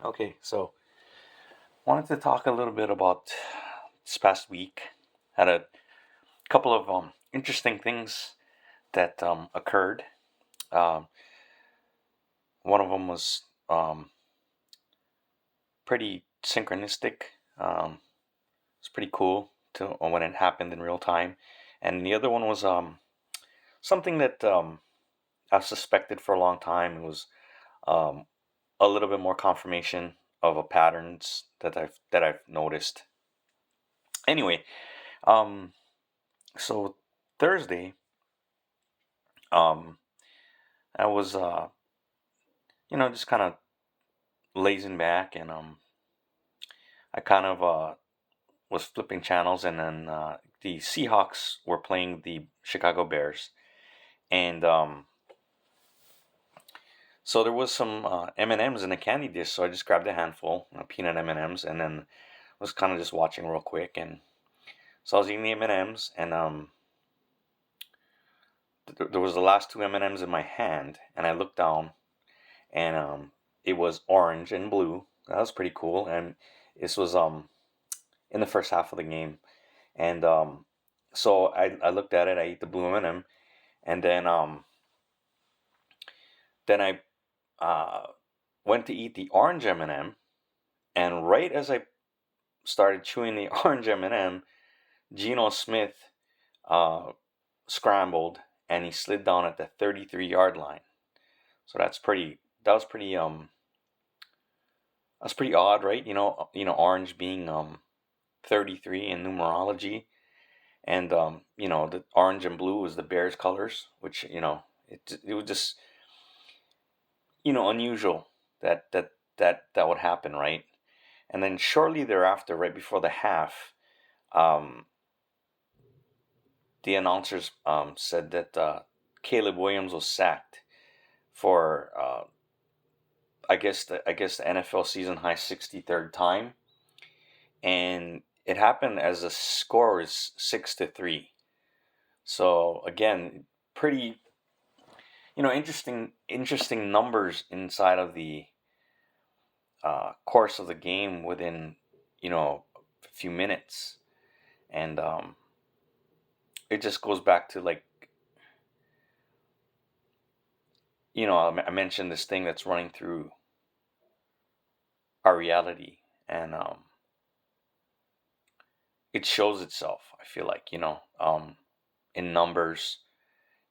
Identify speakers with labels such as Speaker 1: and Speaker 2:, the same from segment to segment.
Speaker 1: Okay, so wanted to talk a little bit about this past week. Had a couple of interesting things that occurred. Um, One of them was pretty synchronistic. It's pretty cool to when it happened in real time, and the other one was something that I've suspected for a long time. It was um, a little bit more confirmation of a patterns that I've noticed. Anyway, um, so Thursday. Um, I was, just kind of lazing back, and I kind of was flipping channels, and then the Seahawks were playing the Chicago Bears, and so there was some M&Ms in a candy dish, so I just grabbed a handful, peanut M&Ms, and then was kind of just watching real quick, and so I was eating the M&Ms, and there was the last two M&Ms in my hand, and I looked down, and it was orange and blue. That was pretty cool, and this was in the first half of the game. And so I looked at it. I ate the blue M&M, and then I uh, went to eat the orange M&M. And right as I started chewing the orange M&M, Geno Smith uh, scrambled and he slid down at the 33-yard line. So that was pretty odd, right? Orange being 33 in numerology. And the orange and blue was the Bears colors, which it was just unusual that would happen, right? And then shortly thereafter, right before the half, um, the announcers said that Caleb Williams was sacked for I guess the NFL season high 63rd time, and it happened as the score was 6-3. So again, pretty interesting numbers inside of the course of the game within a few minutes, and it just goes back to, like, I mentioned this thing that's running through our reality, and it shows itself. I feel like in numbers.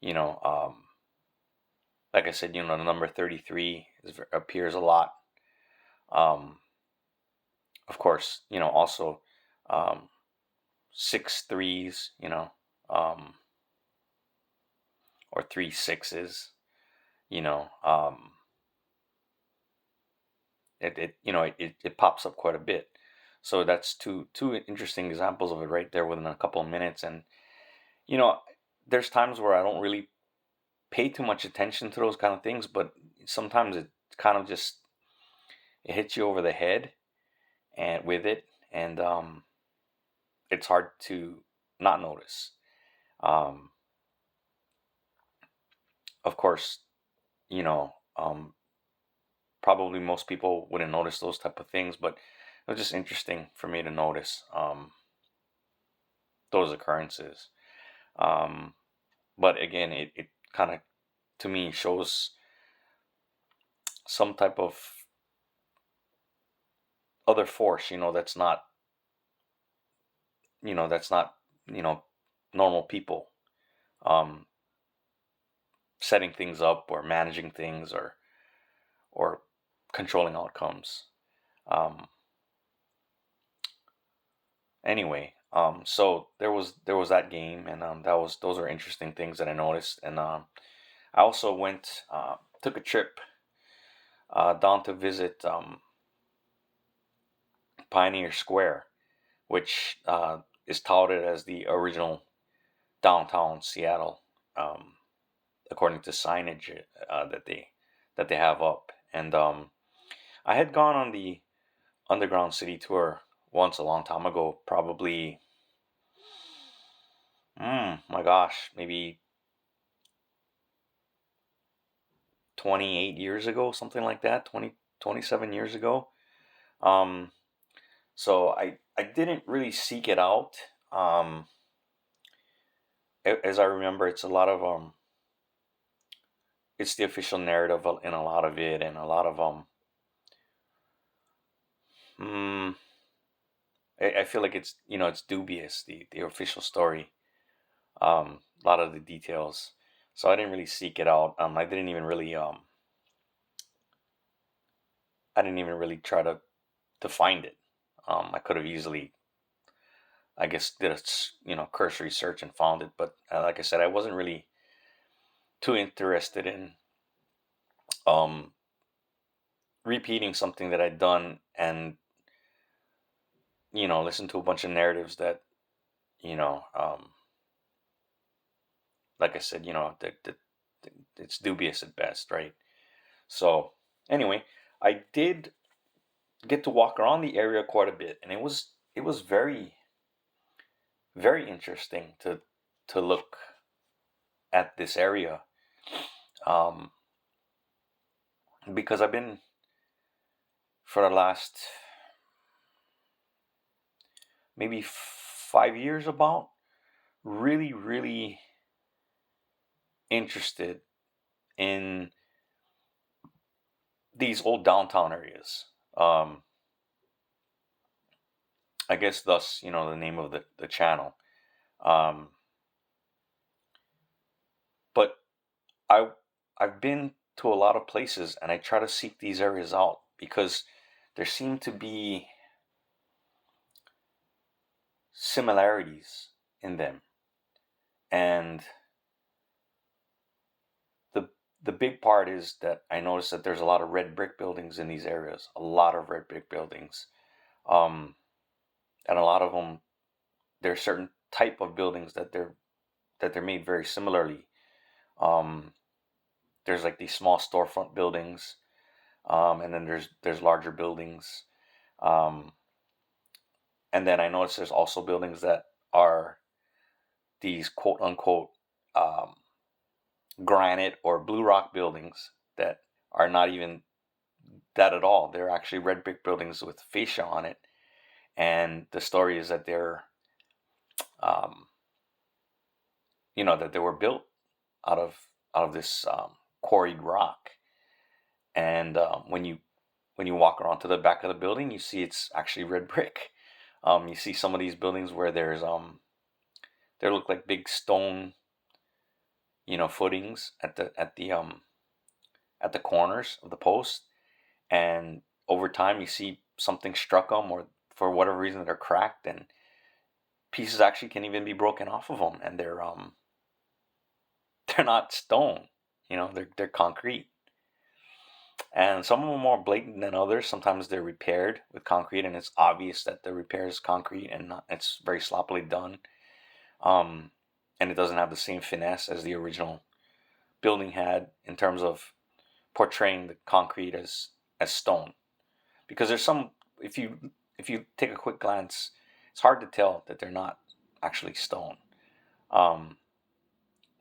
Speaker 1: You know, like I said, the number 33 appears a lot. Um, of course, also um, six threes, um, or three sixes, you know, um, it pops up quite a bit. So that's two interesting examples of it right there within a couple of minutes. And you know, there's times where I don't really pay too much attention to those kind of things, but sometimes it kind of just it hits you over the head and with it, and it's hard to not notice. Um, of course, you know, probably most people wouldn't notice those type of things, but it was just interesting for me to notice those occurrences. Um, but again, it kind of, to me, shows some type of other force, that's not, you know, normal people um, setting things up or managing things or controlling outcomes. Um, anyway, so there was that game, and those are interesting things that I noticed, and I also took a trip down to visit Pioneer Square, which is touted as the original downtown Seattle, um, according to signage that they have up. And I had gone on the Underground City tour once a long time ago, probably, my gosh, maybe 28 years ago, something like that, 27 years ago. Um, so I didn't really seek it out. Um, as I remember, it's a lot of it's the official narrative in a lot of it, and a lot of mm, I feel like it's it's dubious, the official story, a lot of the details. So I didn't really seek it out. I didn't even really try to find it. I could have easily, I guess, did a cursory search and found it, but like I said, I wasn't really too interested in um repeating something that I'd done, and listen to a bunch of narratives that you know like I said, it's dubious at best, right? So anyway, I did get to walk around the area quite a bit, and it was very, very interesting to look at this area, um, because I've been for the last maybe 5 years about really, really interested in these old downtown areas. I guess thus, the name of the channel. Um, but I I've been to a lot of places, and I try to seek these areas out because there seem to be similarities in them. And the the big part is that I noticed that there's a lot of red brick buildings in these areas, a lot of red brick buildings. Um, and a lot of them, there's certain type of buildings that they're made very similarly. Um, there's like these small storefront buildings, and then there's larger buildings. Um, and then I noticed there's also buildings that are these quote unquote um, granite or blue rock buildings that are not even that at all. They're actually red brick buildings with fascia on it, and the story is that um, that they were built out of this quarried rock. And when you walk around to the back of the building, you see it's actually red brick. You see some of these buildings where there look like big stone, footings at the corners of the post, and over time you see something struck them, or for whatever reason they're cracked, and pieces actually can even be broken off of them, and they're not stone, they're concrete. And some of them are more blatant than others. Sometimes they're repaired with concrete, and it's obvious that the repair is concrete, and it's very sloppily done. Um, and it doesn't have the same finesse as the original building had in terms of portraying the concrete as stone. Because there's some, if you take a quick glance, it's hard to tell that they're not actually stone. Um,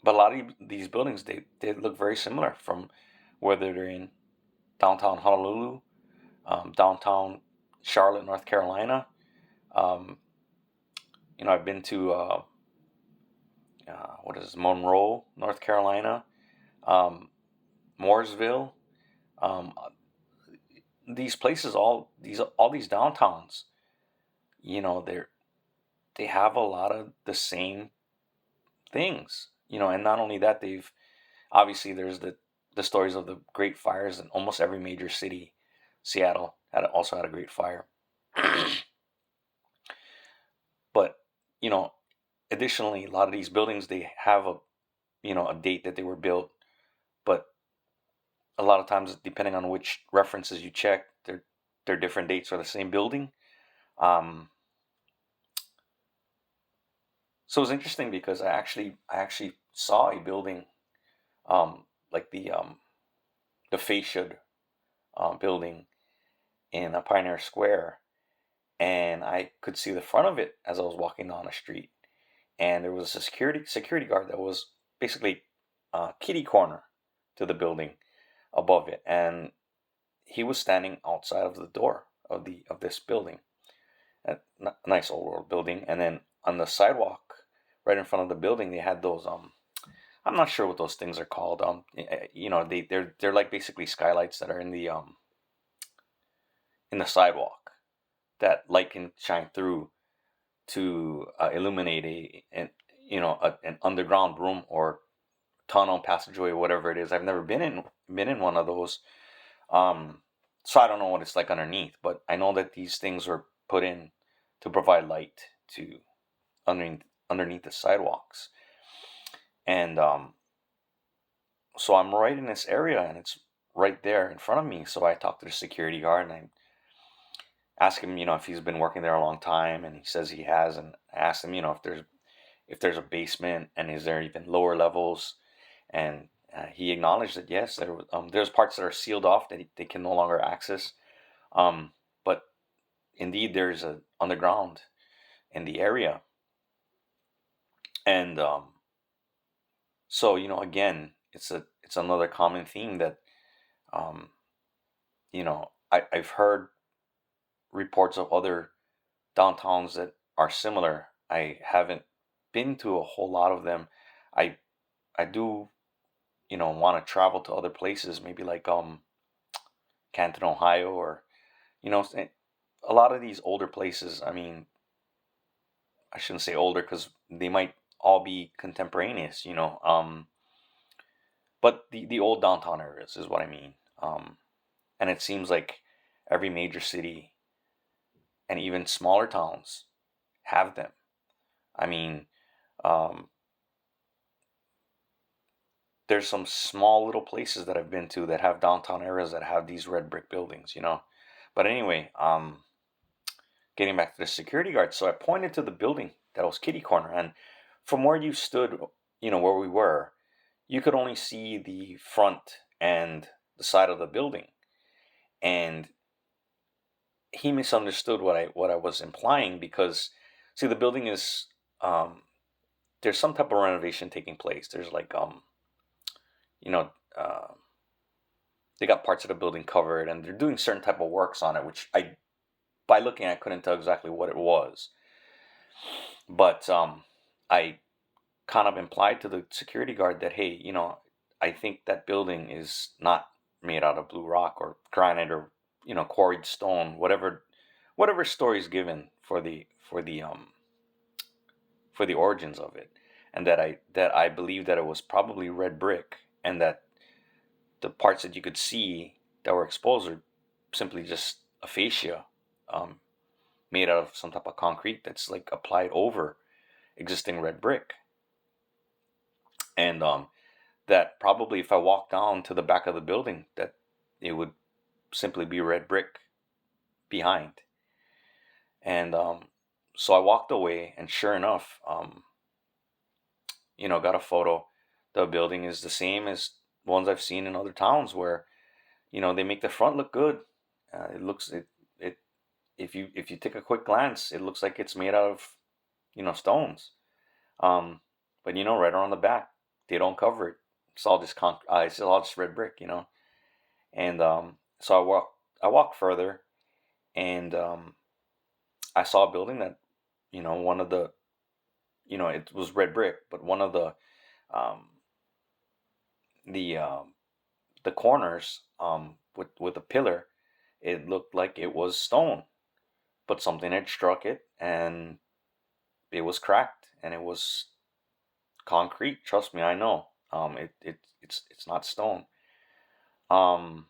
Speaker 1: but a lot of these buildings, they look very similar, from whether they're in downtown Honolulu, downtown Charlotte, North Carolina. Um, I've been to what is Monroe, North Carolina, um, Mooresville. Um, these places, all these downtowns, they have a lot of the same things. And not only that, they've obviously there's the stories of the great fires in almost every major city. Seattle also had a great fire. But you know, additionally, a lot of these buildings, they have a date that they were built, but a lot of times, depending on which references you check, they're different dates for the same building. Um, so it was interesting because I actually saw a building, like the fascia building in a Pioneer Square, and I could see the front of it as I was walking down the street, and there was a security guard that was basically kitty corner to the building above it, and he was standing outside of the door of this building, a nice old world building. And then on the sidewalk, right in front of the building, they had those I'm not sure what those things are called. They're like basically skylights that are in the sidewalk that light can shine through to illuminate an underground room or tunnel, passageway, whatever it is. I've never been in one of those, so I don't know what it's like underneath. But I know that these things were put in to provide light to underneath the sidewalks, and so I'm right in this area, and it's right there in front of me. So I talked to the security guard, and I asked him, if he's been working there a long time, and he says he has. And I asked him, if there's a basement, and is there even lower levels? And he acknowledged that yes, there's parts that are sealed off that they can no longer access. But indeed, there's a underground in the area, and so again, it's another common theme that um, I've heard reports of other downtowns that are similar. I haven't been to a whole lot of them. I I do want to travel to other places, maybe like Canton, Ohio, or a lot of these older places. I mean, I shouldn't say older because they might all be contemporaneous, but the old downtown areas is what I mean. And it seems like every major city and even smaller towns have them. I mean, um, there's some small little places that I've been to that have downtown areas that have these red brick buildings. But anyway, getting back to the security guard, so I pointed to the building that was kitty corner, and from where you stood, where we were, you could only see the front and the side of the building, and he misunderstood what I was implying because, see, the building is there's some type of renovation taking place. There's like you know uh, they got parts of the building covered, and they're doing certain type of works on it, which by looking I couldn't tell exactly what it was, but I kind of implied to the security guard that, hey, I think that building is not made out of blue rock or granite or quarried stone, whatever story is given for the origins of it, and that I believe that it was probably red brick, and that the parts that you could see that were exposed are simply just a fascia, um, made out of some type of concrete that's like applied over existing red brick, and that probably if I walked down to the back of the building, that it would simply be red brick behind. And so I walked away, and sure enough, got a photo. The building is the same as ones I've seen in other towns where they make the front look good. It looks it if you take a quick glance, it looks like it's made out of stones. Um, but right around the back, they don't cover it. It's all just it's all just red brick. And so I walked further, and I saw a building that one of the it was red brick, but one of um, the um, the corners with a pillar, it looked like it was stone, but something had struck it, and it was cracked, and it was concrete. Trust me, I know. It's not stone. Um,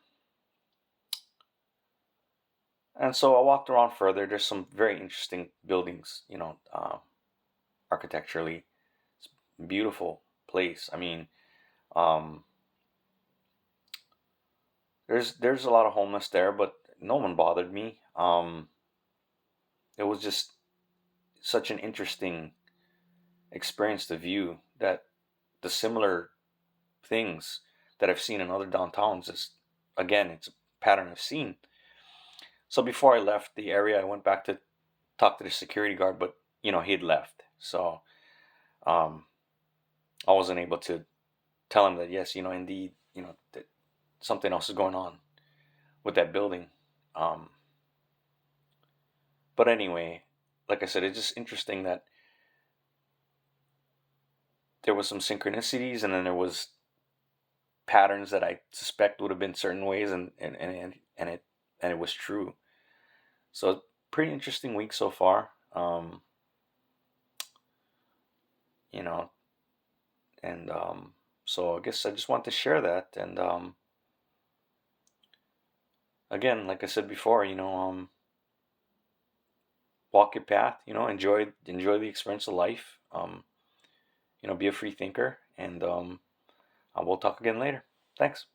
Speaker 1: and so I walked around further. There's some very interesting buildings, architecturally. It's a beautiful place. I mean, um, there's a lot of homeless there, but no one bothered me. It was just such an interesting experience to view that the similar things that I've seen in other downtowns is, again, it's a pattern I've seen. So before I left the area, I went back to talk to the security guard, but he had left. So um, I wasn't able to tell him that yes, indeed, that something else is going on with that building. Um, But anyway, like I said, it's just interesting that there was some synchronicities, and then there was patterns that I suspect would have been certain ways, and it was true. So pretty interesting week so far. You know, and so I guess I just want to share that. And again, like I said before, walk your path. Enjoy the experience of life. Be a free thinker, and we'll talk again later. Thanks.